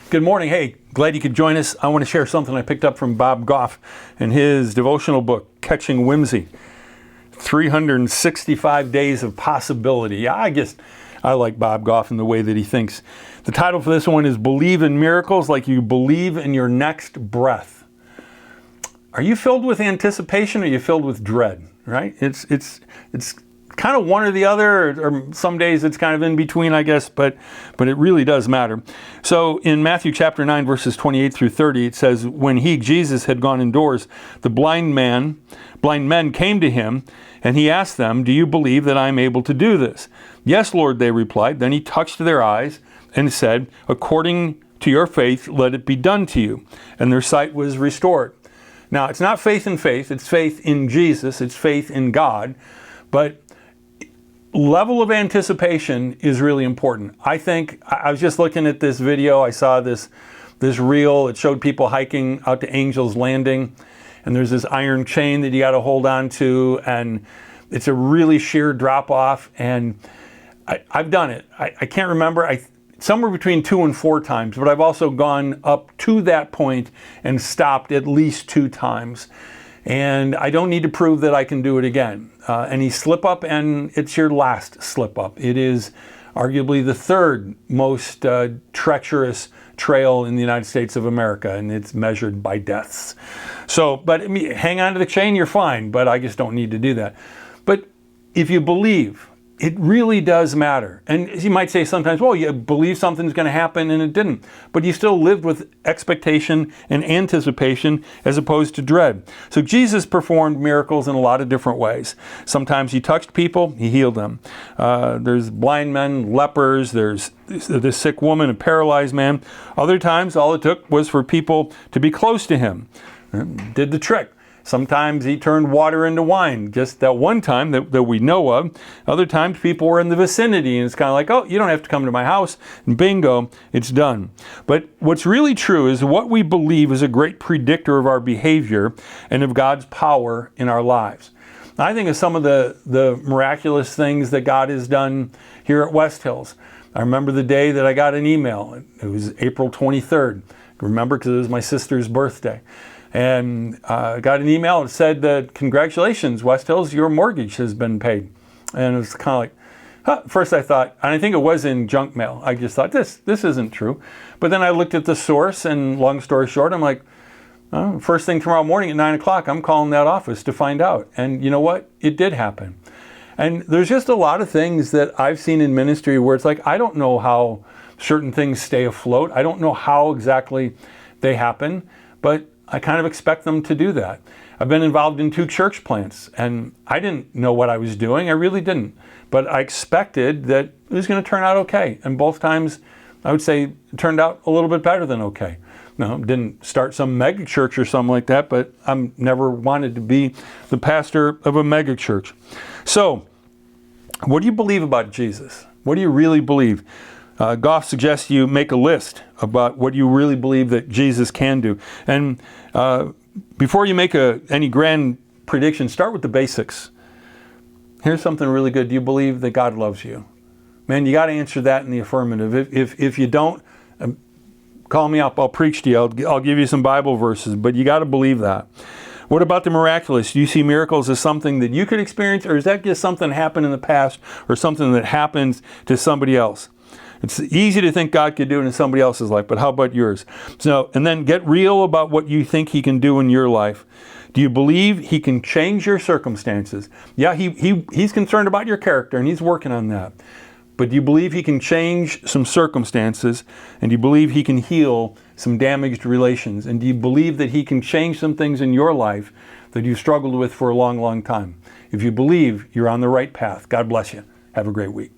Good morning. Hey, glad you could join us. I want to share something I picked up from Bob Goff in his devotional book, Catching Whimsy. 365 Days of Possibility. Yeah, I like Bob Goff and the way that he thinks. The title for this one is Believe in Miracles Like You Believe in Your Next Breath. Are you filled with anticipation or are you filled with dread? Right? It's kind of one or the other, or some days it's kind of in between, I guess, but it really does matter. So in Matthew chapter 9, verses 28 through 30, it says, when he, Jesus, had gone indoors, the blind men came to him, and he asked them, do you believe that I am able to do this? Yes, Lord, they replied. Then he touched their eyes and said, according to your faith, let it be done to you. And their sight was restored. Now, it's not faith in faith, it's faith in Jesus, it's faith in God, but level of anticipation is really important. I think, I was just looking at this video, I saw this reel, it showed people hiking out to Angel's Landing, and there's this iron chain that you got to hold on to, and it's a really sheer drop off, and I've done it. I can't remember, somewhere between 2 and 4 times, but I've also gone up to that point and stopped at least 2 times. And I don't need to prove that I can do it again. Any slip up, and it's your last slip up. It is arguably the 3rd most treacherous trail in the United States of America, and it's measured by deaths. So, but hang on to the chain, you're fine, but I just don't need to do that. But if you believe, it really does matter. And you might say sometimes, well, you believe something's going to happen and it didn't. But you still lived with expectation and anticipation as opposed to dread. So Jesus performed miracles in a lot of different ways. Sometimes he touched people, he healed them. There's blind men, lepers, there's this sick woman, a paralyzed man. Other times, all it took was for people to be close to him. Did the trick. Sometimes he turned water into wine, just that one time that we know of. Other times people were in the vicinity and it's kind of like, oh, you don't have to come to my house, and bingo, it's done. But what's really true is what we believe is a great predictor of our behavior and of God's power in our lives. I think of some of the miraculous things that God has done here at West Hills. I remember the day that I got an email. It was April 23rd. I remember because it was my sister's birthday. And got an email that said that, congratulations, West Hills, your mortgage has been paid. And it was kind of like, huh. First I thought, and I think it was in junk mail. I just thought, this isn't true. But then I looked at the source, and long story short, I'm like, oh, first thing tomorrow morning at 9 o'clock, I'm calling that office to find out. And you know what? It did happen. And there's just a lot of things that I've seen in ministry where it's like, I don't know how certain things stay afloat. I don't know how exactly they happen, but I kind of expect them to do that. I've been involved in 2 church plants, and I didn't know what I was doing. I really didn't. But I expected that it was going to turn out okay. And both times, I would say, it turned out a little bit better than okay. No, didn't start some mega church or something like that, but I never wanted to be the pastor of a mega church. So, what do you believe about Jesus? What do you really believe? Goff suggests you make a list about what you really believe that Jesus can do. And before you make any grand prediction, start with the basics. Here's something really good. Do you believe that God loves you? Man, you got to answer that in the affirmative. If you don't, call me up. I'll preach to you. I'll give you some Bible verses, but you got to believe that. What about the miraculous? Do you see miracles as something that you could experience, or is that just something that happened in the past, or something that happens to somebody else? It's easy to think God could do it in somebody else's life, but how about yours? So, and then get real about what you think he can do in your life. Do you believe he can change your circumstances? Yeah, he's concerned about your character, and he's working on that. But do you believe he can change some circumstances? And do you believe he can heal some damaged relations? And do you believe that he can change some things in your life that you've struggled with for a long, long time? If you believe, you're on the right path. God bless you. Have a great week.